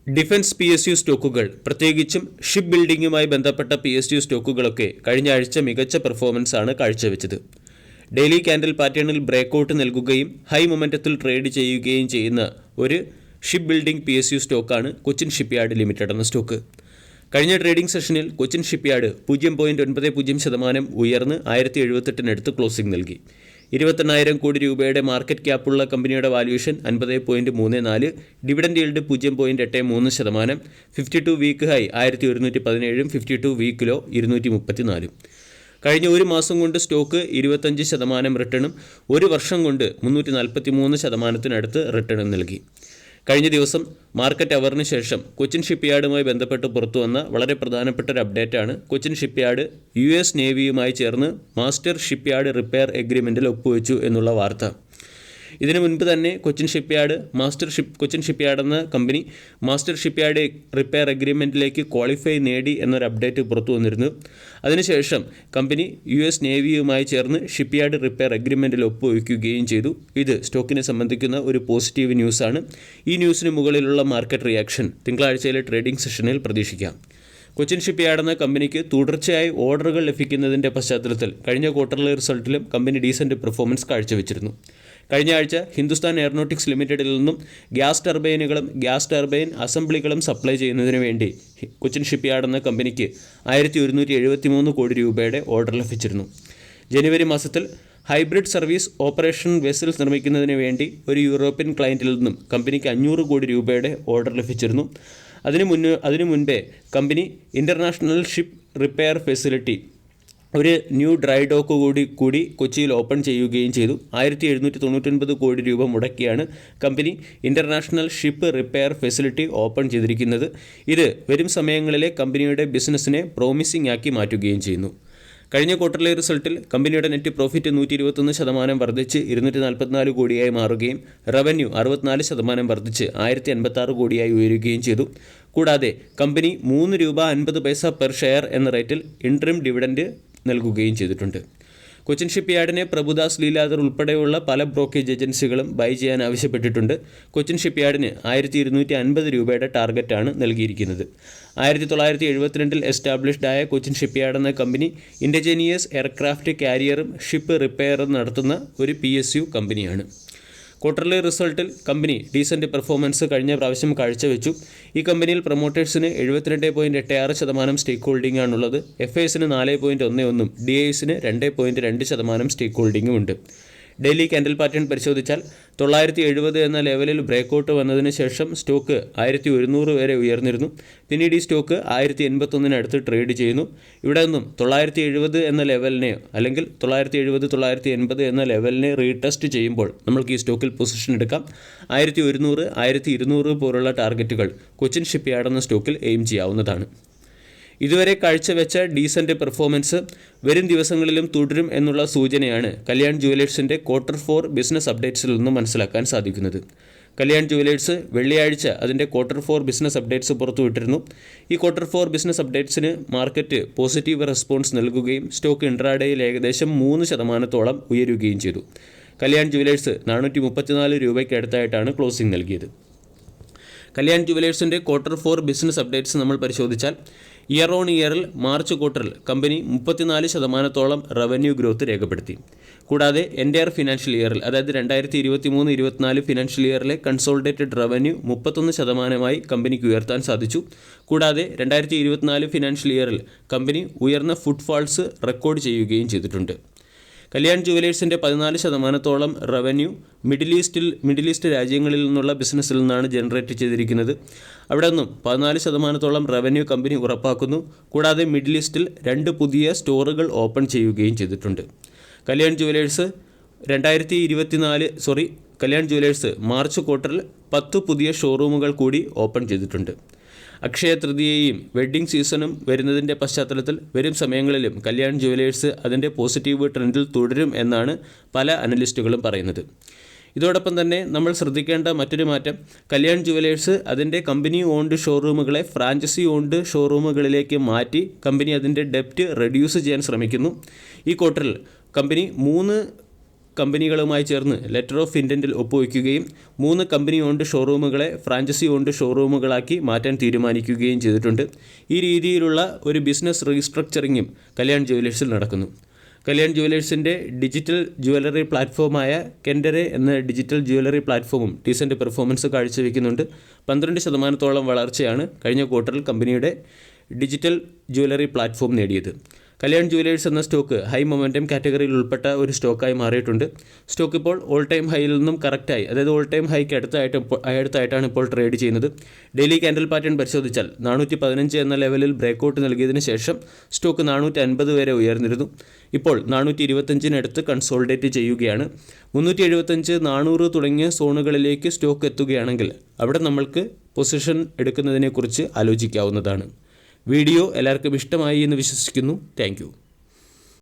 Defence PSU സ്റ്റോക്കുകൾ, പ്രത്യേകിച്ചും ship ബിൽഡിംഗുമായി ബന്ധപ്പെട്ട PSU സ്റ്റോക്കുകളൊക്കെ കഴിഞ്ഞ ആഴ്ച മികച്ച പെർഫോമൻസാണ് കാഴ്ചവെച്ചത്. ഡെയിലി ക്യാൻഡിൽ പാറ്റേണിൽ ബ്രേക്കൗട്ട് നൽകുകയും ഹൈ മൊമെൻറ്റത്തിൽ ട്രേഡ് ചെയ്യുകയും ചെയ്യുന്ന ഒരു ഷിപ്പ് ബിൽഡിംഗ് PSU സ്റ്റോക്കാണ് കൊച്ചിൻ ഷിപ്പ്യാർഡ് ലിമിറ്റഡ് എന്ന സ്റ്റോക്ക്. കഴിഞ്ഞ ട്രേഡിംഗ് സെഷനിൽ കൊച്ചിൻ ഷിപ്പ്യാർഡ് 0.90% ഉയർന്ന് 1078 ക്ലോസിംഗ് നൽകി. 28,000 കോടി രൂപയുടെ മാർക്കറ്റ് ക്യാപ്പുള്ള കമ്പനിയുടെ valuation 50.34, dividend yield 0.83%, 52 week high 1117, 52 week low 234. കഴിഞ്ഞ ഒരു മാസം കൊണ്ട് സ്റ്റോക്ക് 25% റിട്ടേണും ഒരു വർഷം കൊണ്ട് 343% റിട്ടേണും നൽകി. കഴിഞ്ഞ ദിവസം മാർക്കറ്റ് അവറിന് ശേഷം കൊച്ചിൻ ഷിപ്പ്യാർഡുമായി ബന്ധപ്പെട്ട് പുറത്തു വന്ന വളരെ പ്രധാനപ്പെട്ട ഒരു അപ്ഡേറ്റാണ് കൊച്ചിൻ ഷിപ്പ്യാർഡ് US നേവിയുമായി ചേർന്ന് മാസ്റ്റർ ഷിപ്പ്യാർഡ് റിപ്പയർ എഗ്രിമെൻറ്റിൽ ഒപ്പുവെച്ചു എന്നുള്ള വാർത്ത. ഇതിനു മുൻപ് തന്നെ കൊച്ചിൻ ഷിപ്പ്യാർഡ് എന്ന കമ്പനി മാസ്റ്റർ ഷിപ്പ്യാർഡ് റിപ്പയർ എഗ്രിമെൻറ്റിലേക്ക് ക്വാളിഫൈ നേടി എന്നൊരു അപ്ഡേറ്റ് പുറത്തു വന്നിരുന്നു. അതിനുശേഷം കമ്പനി US നേവിയുമായി ചേർന്ന് ഷിപ്പ്യാർഡ് റിപ്പയർ എഗ്രിമെൻറ്റിൽ ഒപ്പുവയ്ക്കുകയും ചെയ്തു. ഇത് സ്റ്റോക്കിനെ സംബന്ധിക്കുന്ന ഒരു പോസിറ്റീവ് ന്യൂസാണ്. ഈ ന്യൂസിന് മുകളിലുള്ള മാർക്കറ്റ് റിയാക്ഷൻ തിങ്കളാഴ്ചയിലെ ട്രേഡിംഗ് സെഷനിൽ പ്രതീക്ഷിക്കാം. കൊച്ചിൻ ഷിപ്പ്യാർഡ് എന്ന കമ്പനിക്ക് തുടർച്ചയായി ഓർഡറുകൾ ലഭിക്കുന്നതിൻ്റെ പശ്ചാത്തലത്തിൽ കഴിഞ്ഞ ക്വാർട്ടർലി റിസൾട്ടിലും കമ്പനി ഡീസൻറ്റ് പെർഫോമൻസ് കാഴ്ചവെച്ചിരുന്നു. കഴിഞ്ഞ ആഴ്ച ഹിന്ദുസ്ഥാൻ എയറോനോട്ടിക്സ് ലിമിറ്റഡിൽ നിന്നും ഗ്യാസ് ടർബൈനുകളും ഗ്യാസ് ടർബൈൻ അസംബ്ലികളും സപ്ലൈ ചെയ്യുന്നതിന് വേണ്ടി കൊച്ചിൻ ഷിപ്പ്യാർഡ് എന്ന കമ്പനിക്ക് 1173 കോടി രൂപയുടെ ഓർഡർ ലഭിച്ചിരുന്നു. ജനുവരി മാസത്തിൽ ഹൈബ്രിഡ് സർവീസ് ഓപ്പറേഷൻ വെസൽസ് നിർമ്മിക്കുന്നതിന് വേണ്ടി ഒരു യൂറോപ്യൻ ക്ലയൻറ്റിൽ നിന്നും കമ്പനിക്ക് 500 കോടി രൂപയുടെ ഓർഡർ ലഭിച്ചിരുന്നു. അതിനു മുൻപേ company international ship repair facility ഒരു ന്യൂ ഡ്രൈ ഡോക്ക് കൂടി കൊച്ചിയിൽ ഓപ്പൺ ചെയ്യുകയും ചെയ്തു. 1799 കോടി രൂപ മുടക്കിയാണ് company international ship repair facility open ചെയ്തിരിക്കുന്നത്. ഇത് വരും സമയങ്ങളിലെ കമ്പനിയുടെ ബിസിനസ്സിനെ പ്രോമിസിംഗ് ആക്കി മാറ്റുകയും ചെയ്യുന്നു. കഴിഞ്ഞ ക്വാർട്ടർലി റിസൾട്ടിൽ കമ്പനിയുടെ നെറ്റ് പ്രോഫിറ്റ് 121% വർദ്ധിച്ച് 244 കോടിയായി മാറുകയും റവന്യൂ 64% വർദ്ധിച്ച് 1056 കോടിയായി ഉയരുകയും ചെയ്തു. കൂടാതെ കമ്പനി 3 രൂപ 50 പൈസ പെർ ഷെയർ എന്ന റേറ്റിൽ ഇൻട്രിം ഡിവിഡൻഡ് നൽകുകയും ചെയ്തിട്ടുണ്ട്. കൊച്ചിൻ ഷിപ്പ്യാർഡിനെ പ്രഭുദാസ് ലീലാധർ ഉൾപ്പെടെയുള്ള പല ബ്രോക്കേജ് ഏജൻസികളും ബൈ ചെയ്യാൻ ആവശ്യപ്പെട്ടിട്ടുണ്ട്. കൊച്ചിൻ ഷിപ്പ്യാർഡിന് 1250 രൂപയുടെ ടാർഗറ്റാണ് നൽകിയിരിക്കുന്നത്. 1972 എസ്റ്റാബ്ലിഷ്ഡ് ആയ കൊച്ചിൻ ഷിപ്പ്യാർഡ് എന്ന കമ്പനി ഇൻഡിജീനിയസ് എയർക്രാഫ്റ്റ് കാരിയറും ഷിപ്പ് റിപ്പയറും നടത്തുന്ന ഒരു PSU കമ്പനിയാണ്. ക്വാർട്ടർലി റിസൾട്ടിൽ കമ്പനി ഡീസൻറ്റ് പെർഫോമൻസ് കഴിഞ്ഞ പ്രാവശ്യം കാഴ്ചവെച്ചു. ഈ കമ്പനിയിൽ പ്രൊമോട്ടേഴ്സിന് 72.86% സ്റ്റേക്ക് ഹോൾഡിംഗ് ആണുള്ളത്. FISന് 4.11, DISന് 2.2% സ്റ്റേക്ക് ഹോൾഡിംഗും ഉണ്ട്. ഡെയിലി ക്യാൻഡിൽ പാറ്റേൺ പരിശോധിച്ചാൽ 970 എന്ന ലെവലിൽ ബ്രേക്കൗട്ട് വന്നതിന് ശേഷം സ്റ്റോക്ക് 1100 വരെ ഉയർന്നിരുന്നു. പിന്നീട് ഈ സ്റ്റോക്ക് 1081 അടുത്ത് ട്രേഡ് ചെയ്യുന്നു. ഇവിടെ നിന്നും 970 എന്ന ലെവലിനെ അല്ലെങ്കിൽ 970-980 എന്ന ലെവലിനെ റീടെസ്റ്റ് ചെയ്യുമ്പോൾ നമ്മൾക്ക് ഈ സ്റ്റോക്കിൽ പൊസിഷൻ എടുക്കാം. 1100, 1200 പോലുള്ള ടാർഗറ്റുകൾ കൊച്ചിൻ ഷിപ്പ്യാർഡ് എന്ന സ്റ്റോക്കിൽ എയിം ചെയ്യാവുന്നതാണ്. ഇതുവരെ കാഴ്ചവെച്ച ഡീസൻറ്റ് പെർഫോമൻസ് വരും ദിവസങ്ങളിലും തുടരും എന്നുള്ള സൂചനയാണ് കല്യാൺ ജുവലേഴ്സിൻ്റെ Q4 ബിസിനസ് അപ്ഡേറ്റ്സിൽ നിന്നും മനസ്സിലാക്കാൻ സാധിക്കുന്നത്. കല്യാൺ ജുവലേഴ്സ് വെള്ളിയാഴ്ച അതിൻ്റെ Q4 ബിസിനസ് അപ്ഡേറ്റ്സ് പുറത്തുവിട്ടിരുന്നു. ഈ Q4 ബിസിനസ് അപ്ഡേറ്റ്സിന് മാർക്കറ്റ് പോസിറ്റീവ് റെസ്പോൺസ് നൽകുകയും സ്റ്റോക്ക് ഇൻട്രാഡേയിൽ ഏകദേശം 3% ഉയരുകയും ചെയ്തു. കല്യാൺ ജുവലേഴ്സ് 434 രൂപയ്ക്ക് അടുത്തായിട്ടാണ് ക്ലോസിംഗ് നൽകിയത്. കല്യാൺ ജുവലേഴ്സിൻ്റെ Q4 ബിസിനസ് അപ്ഡേറ്റ്സ് നമ്മൾ പരിശോധിച്ചാൽ ഇയർ ഓൺ ഇയറിൽ മാർച്ച് ക്വാർട്ടറിൽ കമ്പനി 34% റവന്യൂ ഗ്രോത്ത് രേഖപ്പെടുത്തി. കൂടാതെ എൻ്റയർ ഫിനാൻഷ്യൽ ഇയറിൽ, അതായത് 2023-24 ഫിനാൻഷ്യൽ ഇയറിലെ കൺസോളിഡേറ്റഡ് റവന്യൂ 31% കമ്പനിക്ക് ഉയർത്താൻ സാധിച്ചു. കൂടാതെ 2024 ഫിനാൻഷ്യൽ ഇയറിൽ കമ്പനി ഉയർന്ന ഫുട്ഫാൾസ് റെക്കോർഡ് ചെയ്യുകയും ചെയ്തിട്ടുണ്ട്. കല്യാൺ ജുവലേഴ്സിൻ്റെ 14% റവന്യൂ മിഡിൽ ഈസ്റ്റ് രാജ്യങ്ങളിൽ നിന്നുള്ള ബിസിനസ്സിൽ നിന്നാണ് ജനറേറ്റ് ചെയ്തിരിക്കുന്നത്. അവിടെ നിന്നും 14% റവന്യൂ കമ്പനി ഉറപ്പാക്കുന്നു. കൂടാതെ മിഡിൽ ഈസ്റ്റിൽ 2 പുതിയ സ്റ്റോറുകൾ ഓപ്പൺ ചെയ്യുകയും ചെയ്തിട്ടുണ്ട്. കല്യാൺ ജുവലേഴ്സ് മാർച്ച് ക്വാർട്ടറിൽ 10 പുതിയ ഷോറൂമുകൾ കൂടി ഓപ്പൺ ചെയ്തിട്ടുണ്ട്. അക്ഷയ തൃതീയയും വെഡ്ഡിംഗ് സീസണും വരുന്നതിൻ്റെ പശ്ചാത്തലത്തിൽ വരും സമയങ്ങളിലും കല്യാൺ ജുവലേഴ്സ് അതിൻ്റെ പോസിറ്റീവ് ട്രെൻഡിൽ തുടരും എന്നാണ് പല അനലിസ്റ്റുകളും പറയുന്നത്. ഇതോടൊപ്പം തന്നെ നമ്മൾ ശ്രദ്ധിക്കേണ്ട മറ്റൊരു മാറ്റം, കല്യാൺ ജുവലേഴ്സ് അതിൻ്റെ കമ്പനി ഓൺഡ് ഷോറൂമുകളെ ഫ്രാഞ്ചൈസി ഓൺഡ് ഷോറൂമുകളിലേക്ക് മാറ്റി കമ്പനി അതിൻ്റെ ഡെപ്റ്റ് റെഡ്യൂസ് ചെയ്യാൻ ശ്രമിക്കുന്നു. ഈ ക്വാർട്ടറിൽ കമ്പനി 3 കമ്പനികളുമായി ചേർന്ന് ലെറ്റർ ഓഫ് ഇൻറ്റൻറ്റിൽ ഒപ്പുവയ്ക്കുകയും 3 കമ്പനി ഓൺഡ് ഷോറൂമുകളെ ഫ്രാഞ്ചൈസി ഓൺഡ് ഷോറൂമുകളാക്കി മാറ്റാൻ തീരുമാനിക്കുകയും ചെയ്തിട്ടുണ്ട്. ഈ രീതിയിലുള്ള ഒരു ബിസിനസ് റീസ്ട്രക്ചറിങ്ങും കല്യാൺ ജുവലേഴ്സിൽ നടക്കുന്നു. കല്യാൺ ജുവലേഴ്സിൻ്റെ ഡിജിറ്റൽ ജുവലറി പ്ലാറ്റ്ഫോമായ കെൻഡറെ എന്ന ഡിജിറ്റൽ ജുവലറി പ്ലാറ്റ്ഫോമും ഡീസൻറ്റ് പെർഫോമൻസ് കാഴ്ചവെക്കുന്നുണ്ട്. 12% വളർച്ചയാണ് കഴിഞ്ഞ ക്വാർട്ടറിൽ കമ്പനിയുടെ ഡിജിറ്റൽ ജുവലറി പ്ലാറ്റ്ഫോം നേടിയത്. കല്യാൺ ജുവലേഴ്സ് എന്ന സ്റ്റോക്ക് ഹൈ മൊമെൻറ്റം കാറ്റഗറിയിൽ ഉൾപ്പെട്ട ഒരു സ്റ്റോക്കായി മാറിയിട്ടുണ്ട്. സ്റ്റോക്ക് ഇപ്പോൾ ഓൾ ടൈം ഹൈയിൽ നിന്നും കറക്റ്റായി, അതായത് ഓൾ ടൈം ഹൈക്ക് അടുത്തായിട്ടാണ് ഇപ്പോൾ ട്രേഡ് ചെയ്യുന്നത്. ഡെയിലി ക്യാൻഡിൽ പാറ്റേൺ പരിശോധിച്ചാൽ 415 എന്ന ലെവലിൽ ബ്രേക്കൗട്ട് നൽകിയതിന് ശേഷം സ്റ്റോക്ക് 450 വരെ ഉയർന്നിരുന്നു. ഇപ്പോൾ 425-നടുത്ത് കൺസോൾഡേറ്റ് ചെയ്യുകയാണ്. 375, 400 തുടങ്ങിയ സോണുകളിലേക്ക് സ്റ്റോക്ക് എത്തുകയാണെങ്കിൽ അവിടെ നമ്മൾക്ക് പൊസിഷൻ എടുക്കുന്നതിനെക്കുറിച്ച് ആലോചിക്കാവുന്നതാണ്. വീഡിയോ എല്ലാവർക്കും ഇഷ്ടമായി എന്ന് വിശ്വസിക്കുന്നു. താങ്ക്